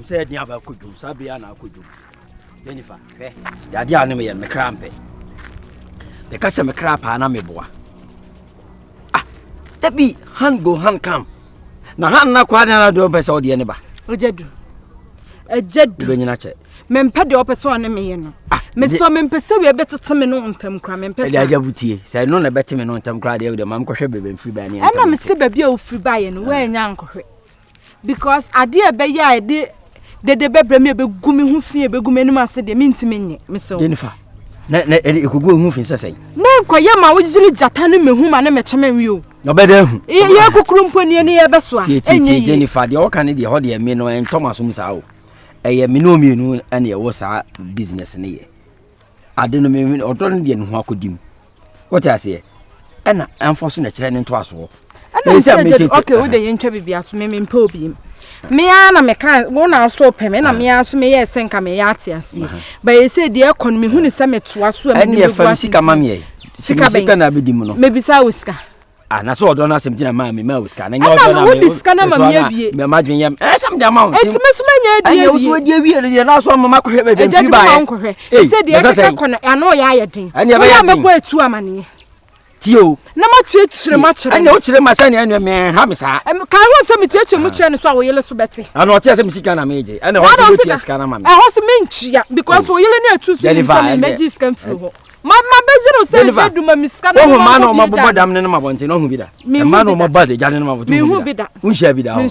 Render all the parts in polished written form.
said never could do Sabiana could do. Jennifer, the idea me and me crampe. The customer crap and me boy. Ah, that be hand go hand come. Now hand na quite another do best or the neighbor. Ojedu. A jet do you not check? Mempa the opposite one me no. Miss so mempese we better to me no ntem kra mempese. Ya jabutie. Say no na better me no ntem kra de mam ko hwe bebe free buy ni. Ana me se baby o free buy no we nya nkɔhwe. Because ade e be ya ade de bebre me begum me hu fie begum anim ase de mentime nye me se. Jennifer. Na ekugu hu fin sesai. Na nkoye ma wo jiri jata no mehu ma na me cheme wi o. No be de hu. Ye kukurumpo ni ne ye beso a. Enye Jennifer de o kan de ho de me no en Thomas mu sa o. Eye me no mienu ene wo sa business ne ye. Ade no me odon de no akodim. What I say? Ena enforce na kire ne nto aso. Ana say okay we de ye ntwa bibia so me mpa obi. Me ana me kan wo na so peme na me aso me ye senka me ya ate ase. Ba ye say de ekon me hu ni se metoa so am ni fam sika mam ye. Sika na bedim no. Me bisa wo sika. Ah na so odon asem tina ma me sika na nya odon na me. Sika na ma me abie. Me ma dwen yam. Sam de amount. Enti me so ma nya adie. Anya wo so die wie le na so mama ko hwe be free buy. E say de ekon ano ya ye din. Anya be ya me bo atu amane. Tio na ma chire ma chire anya o chire ma sa ne anu me ha me sa kan ho se me chire mu chire ne so a wo yele so beti ana o tia se me sika na meje ana ho se tia sika na ma me ho se me nchia because wo yele ne atu so me meji sika mfiri ho ma beji no se be du ma miska na ma no ma bobo dam ne ma bonte no hu bi da ma no ma ba de jane no ma boto hu bi da hu shia bi da ho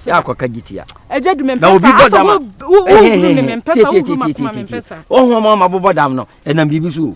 ya kwa kagitia eje du me mpesa na obi bobo dam me mpesa o hu ma bobo dam no enam bibi so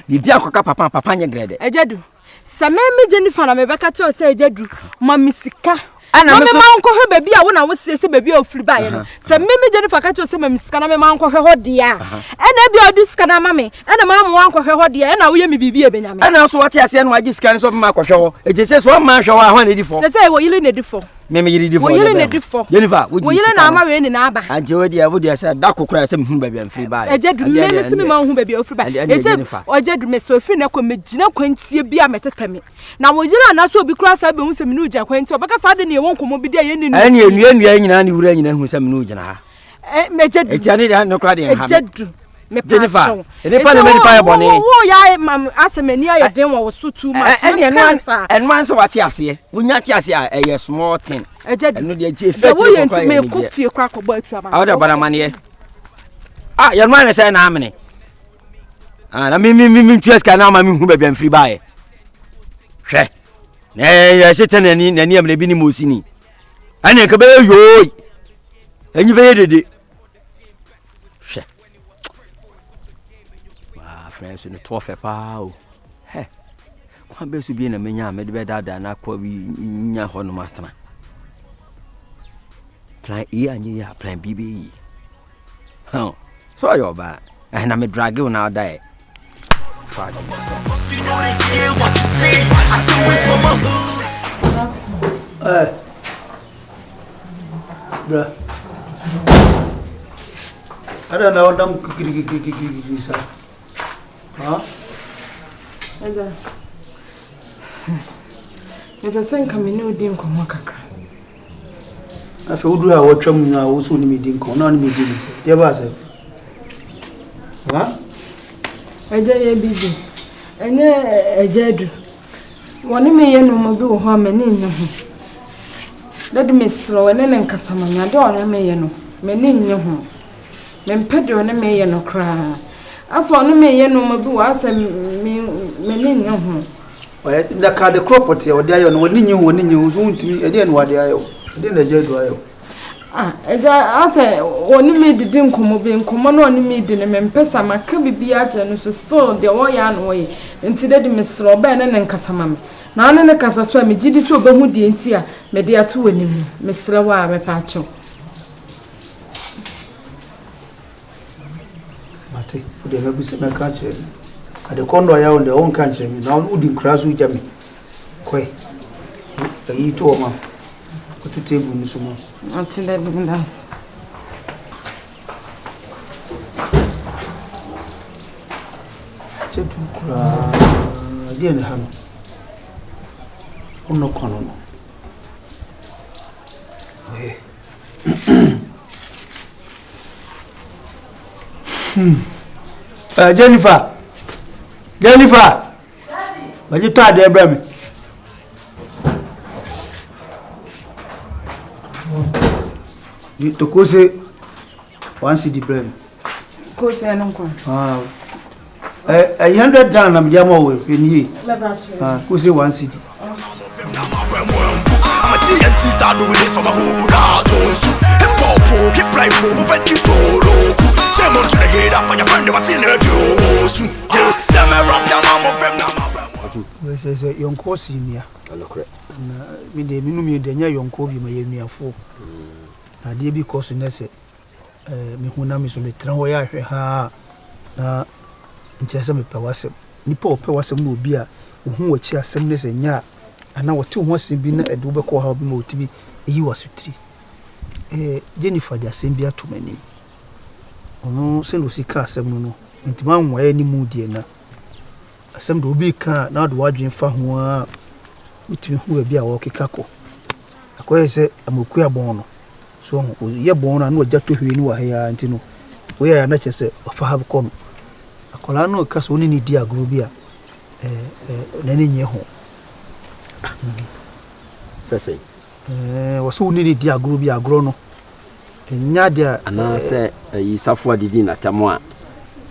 bibi akoka papa nye grade ejedu sameme Jennifer na mebeka cho se ejedu ma misika ana me ma nko hwe baby a wo na wo se baby a ofiri bae no sameme Jennifer ka cho se ma misika na me ma nko hwe ho dia ena bia odi sika na ma me ena ma mo nko hwe ho dia ena wo ye me bibi e benyame ena so wate ase no agi sika ne so ma ko hwe ho eje se ma hwe ho a ho na di fo se wo yile na di fo me yiri di fo wo yile na di fo Jennifer wo yile na ama we ni na aba anje wo dia se da kokora se mhu baby am free bae ejedu me se me ma hu baby ofiri bae ese ojedu me so ofiri na ko me gina kwantie bia metetame na wo yire na so obi kura sa be hu se me nu gya kwantie obaka sa de ne won komo bi de ye ni ani enua nyina ni wura nyina hu se me nu gina ha mejedu etiane de no kura de ha ejedu me Jennifer ene pa me pa boni wo ya mam asemani aye den wo so too much and once what ase wonya ti ase a eye small thing ejedu eno de eji efe wo ye nti me ku fie kwa ko ba atu aba awda bana mane ah your man say na amene ah na mi tieska na ma mi hu ba bia mfiri bae hwe na ya setana ni am na bi ni mosini ane ka ba yoy enyi be dede friends in the 12 pa o he kwa be so bi na menya me de be dada na kwa bi nya ho no master plan E anye ya plan B be huh so yo ba na me drag you now die father bra ada na odam kikiri sa ha eda me pesen kamene odi nkomo kakra afa udu ha watwam na wo so ni medi nkomo na ni medi ni se ye ba se ha eda ye bibi enye ejedu woni me ye no mo bi wo ho amene nne ho dad mesro wene ne nkasamanya de wona me ye no me ne nye ho me mpede wona me ye no kra aso no me ye no mo bi wa asa me ne nye ho oya da ka de property o de ayo no woni nye so ntimi e de no wade ayo de na jedu ayo eja asa woni me didi nkomo be nkomo no woni me di ne me mpesa maka bibia ache no so still de wo ya no ye nti de mesro ba ne nkasama me na ane ne kasa so me gidi so obahu die nti a me de ato wani mu mesre wa me pa acho mate de na bise me ka chere ade kondo ya onde on kan chere me na udi nkrasu uja me koi yi to ma ko tu tebu ni so mo ati de bindas chetu kura die ne hano uno kono no Jennifer. But you tired there, Brammy. You to go say one city Brammy. Go say no one. 100 down, I'm Yamo in ye. Go say one city. I'm a TNT star doing this for my hood. And Popo, get blind for moving you solo. Say more to the head up for your friend, what's in the news? Say me rap down, I'm of them now. Say, young course in here. Me, the minimum, the young Kobe, my year for. I did because in this, me who name is on the tramway. Ha, just some pewasem. Nipo pewasem will be a who will cheer sameness and ya. And now 2 months in being a double call how be to be you was 3. Jennifer, they are same beer too many. Oh no, send us a car, some no. Into one way any mood, dear. Some do be car, now the watching for who with me who will be a walkie cackle. I quite say I'm a queer born. So, you're born and no just to who you are here and no. We are not just a have come. A colano cast only need dear grubia. Any near home. Sese. Was so needed dear Grubi agrono. And Nadia, and I say, you suffer the dinner tamoa.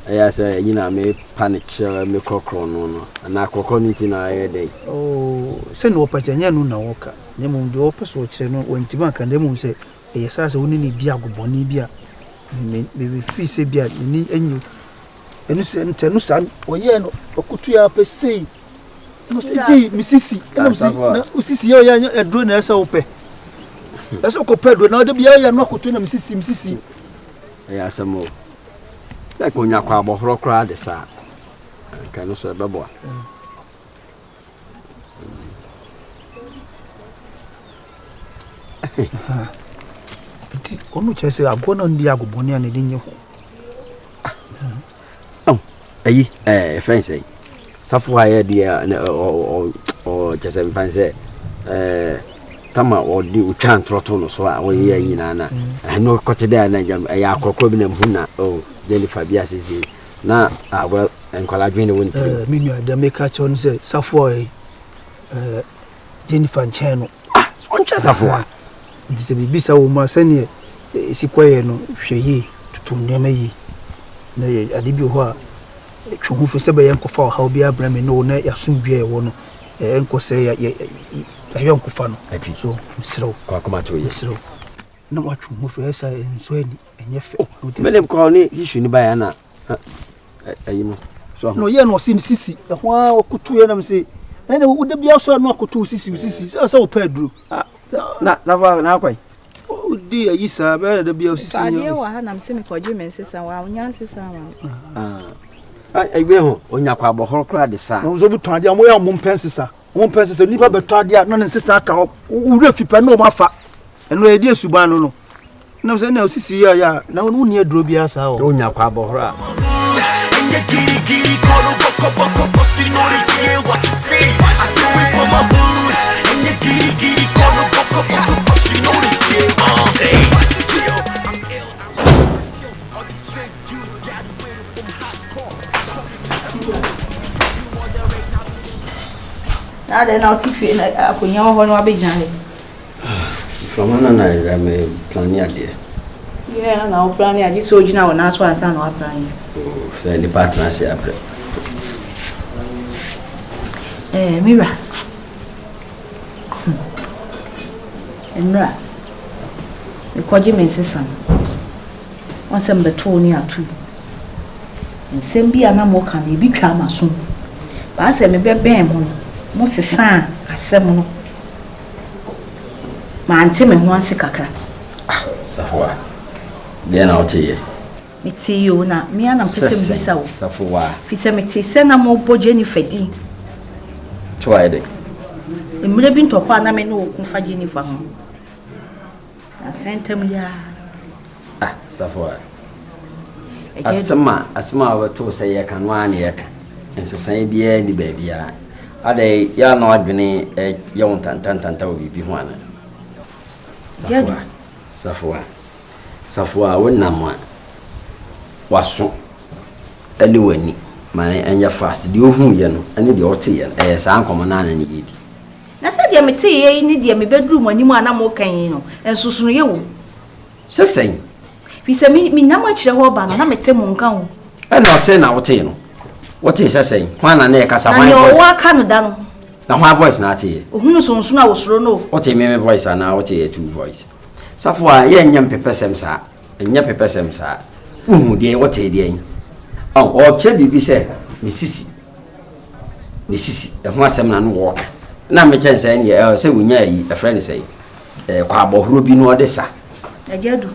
I say, you know, me panic, me crocron, and I coconut in a day. Oh, send up at Yanuna Walker. Nemon the opposite channel when Timak and Demon say, yes, I only need Diago Bonibia. Maybe fee say beer, me and you. And you say, Tenusan, or yen, or could you up a say? No say, Mississippi, Mississippi, a drone as open. That's all compared with now the beer and not to Mississippi. Yes, some more. Like when you crab or rock crowd, the sir. Can you say, Babo? On which I say, I've gone on Diago Bonnie and in you. Oh, fancy. Safwa dear or just a fancy. Tama or do chant trotton so away in Anna. I know Cottedale and a yakobin and Huna. Oh, Jennifer Bias now, well, and Colagina winter. Meanwhile, the make catch on say Safwa Jennifer Channel. Ah, one chance of one. It is a bisa woman senior. Siquano, she to name ye. Nay, a debut. Who for Sabay Uncle for how be a brammy no, nay, a soon be a one. Uncle say a young cofano. I think so, slow. Come to you, slow. No much more for us and Sweden and your face. Madame Colony, you shouldn't buy Anna. No, you know, seen Sissy, the while could 2 of them say, then it would be also not to Sissy, so Pedro. Not now, quite. Oh, dear, you sir, better be a Sissy. I'm semi for Jim and Sister, while Yancy. I will on your crab or horror crowd the sun. I was over to the way on one pencil, one pencil, never but Tadia, none and sister, who if you know my fat, and no idea Subano. No, say no, Sissy, yeah, now no near Drobias, on your crab or horror. Now then, I'll teach you. I put your one or big night. From one night, I may plan your dear. Yeah, now planning. I just told you now, and that's why I sound not planning. Say the partner, say, Mira. And Mira. The Quajimen son. On some betonia too. And send be an ammo can be charmer soon. But I said, maybe a bam. Most is a seminal. My auntie me once a caca. Safwa. Then I'll tell you. Me tea you na me and I'm pissing this out. Safwa. Fisemity send a more bo Jenny Fedi. Try it. The Mlebin to Pana me no confagini for him. I sent him ya. Ah, Safwa. Asma over to say I can one year. And so say be any baby. Ade ya no adwene young tantanta will be one. Safwa wonamwa waso Anyway, man, and you're fast. Do you who you know? I need the OT and some common need. I said, you may say, you need your bedroom when you are not more can, and so soon you. So saying, we say, me not much a whole ban, and I'm a Timon gown. And I'll say now, what is I saying? One and neck as a walk down. Now, my voice not here. Who soon I was no. What a mere voice and now what a two voice. So far, young pepper sir, and your pepper sir. Dear, what a dear. Oh, or Chebby be said, Mississippi. Mississippi, and once a man walk. Now, my chance, and yeah, say we a friend say, Quabo Rubino Odessa. I do.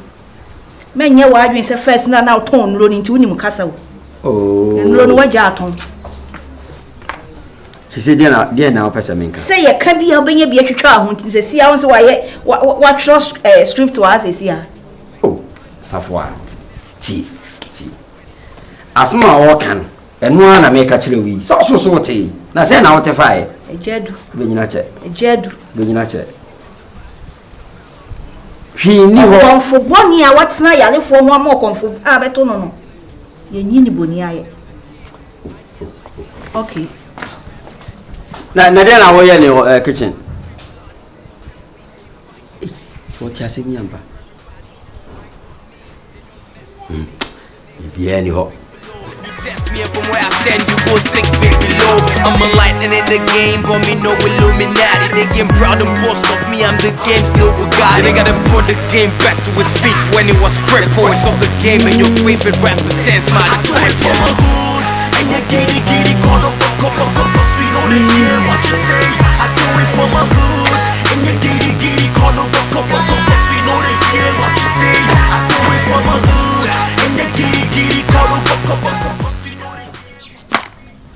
Men, your wife is a first now tone running to him castle. Oh, and run what jarton. She said, dear now, Pessaminka. Say, a can be a baby at your child, to see how what trust strip to us is here. Oh, Safwa. Tea. As my walk can, and one I make a chili. So tea. Now send out a fire. A jed, when you not check. A jed, when you not check. He knew for 1 year what's now, I live for one more comfort. I bet no. You need bonny. Okay. Now, then I will in your kitchen. What you saying, Yamba? If any hope. Test me from where I stand, you go 6 feet below. I'm a lightning in the game, but me no Illuminati. They get proud and boast of me, I'm the game still Bugatti. They gotta put the game back to its feet when it was critical. It's of the game and your favorite rapper stands my disciple. And you giddy, call up, we know they hear what you say. I do it for my hood. And you giddy, call up, we know they hear what you say. I do it for my hood. And you giddy, call up,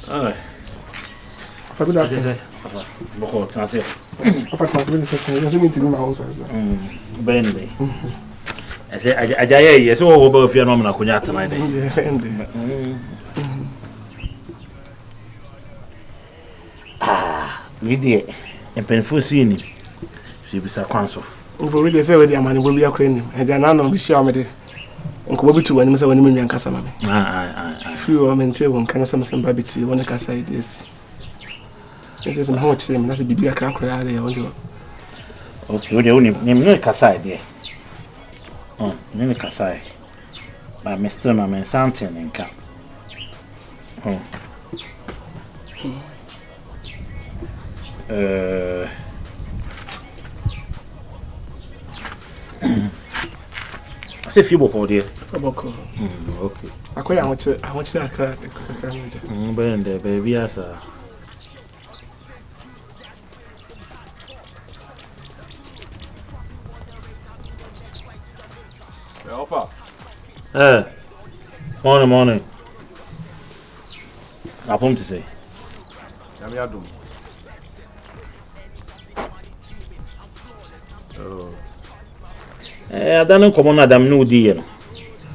Alright. For good afternoon. Boko, transe. For transmitting section, you mean to do my house. Bendy. I say, I yes, all over if you're not going to tonight. We did a painful scene. She was a counsel. For they say, the money will be a crane, and then I know we share with it. Uncle Bobby to when Mr. Winnie and Cassama. Few women tell one can some baby tea when the Cassa is. This is how much same as a baby a crack there. Okay, the only name Cassa, dear. Oh, Nene Cassa. By Mr. Mamma Santin and Cap. Oh. I say few boko dear. Okay. I want to crack. But the baby as a Alpha. Morning. I want to say. I don't come on Adam no dear.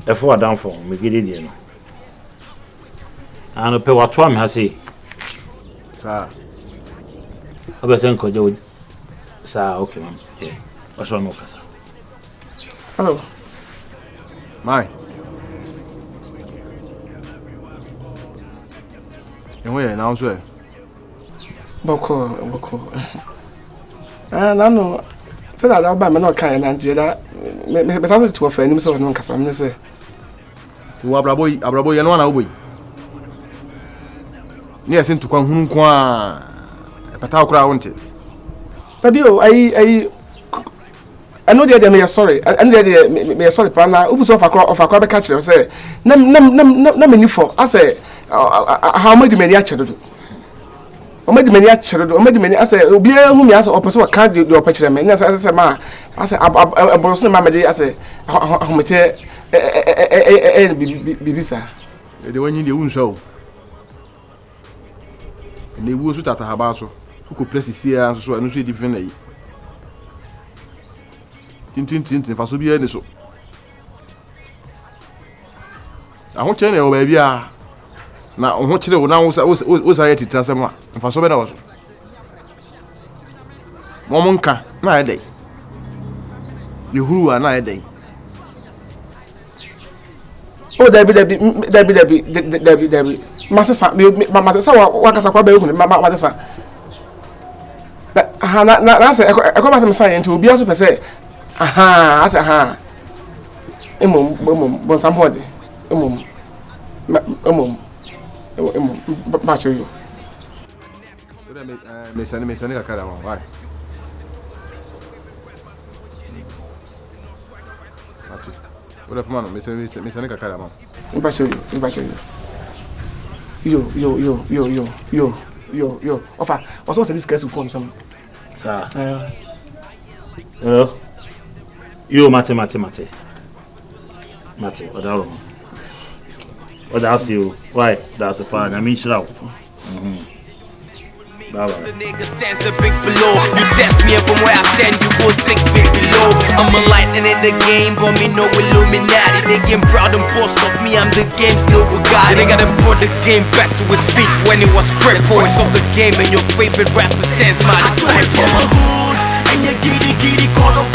Therefore, I down for me, get it, you know. I don't pay what Tom has say. Sir, I was uncle Joe. Sir, okay, ma'am. Yeah, what's wrong with us? Hello. My. And where now, sir? Boko. And I know. Said that I'll buy me not kind and Jeda. But I to a friend, so no Cassam, say. You are Brabo, and one away. Yes, into Kwanhunqua. But how could I want it? But you, I know that they are sorry. I know that they are sorry, Pana. Who was off a crab catcher? Say, no, for. I say, how much many actually do? O made many actually, o made many. I say, Obi whom you answer, or pursue a card you do picture me. As I say, ma, I say, a Boston mamma, I say, how much Bibisa. The one in the own show. And they will shoot at a habasso, who could place his here so I don't see differently. Tintin, if I should be any so. I won't tell you, baby. Now, what you now was I to tell someone, and for so better also. Womanka, night day. You who are night day. Oh, Debbie. Master, Master, what is a problem? Mamma, that's a comment science to be also per se. Aha, as a ha. But somebody. Match you. Miss Anika Caramon, why? What a man, Miss Anika Caramon. Yo. Offer. Also, this case will form some. Sir. You, Mate. What else you? Why? That's a fine. I mean, shroud. Bye. The nigga stands a big below. You test me and from where I stand, you go 6 feet below. I'm a lightning in the game, but me no Illuminati. They get proud and boast of me, I'm the game's local guy. They gotta put the game back to his feet when it was critical. It's of the game and your favorite rapper stands my disciple. And you giddy, call up.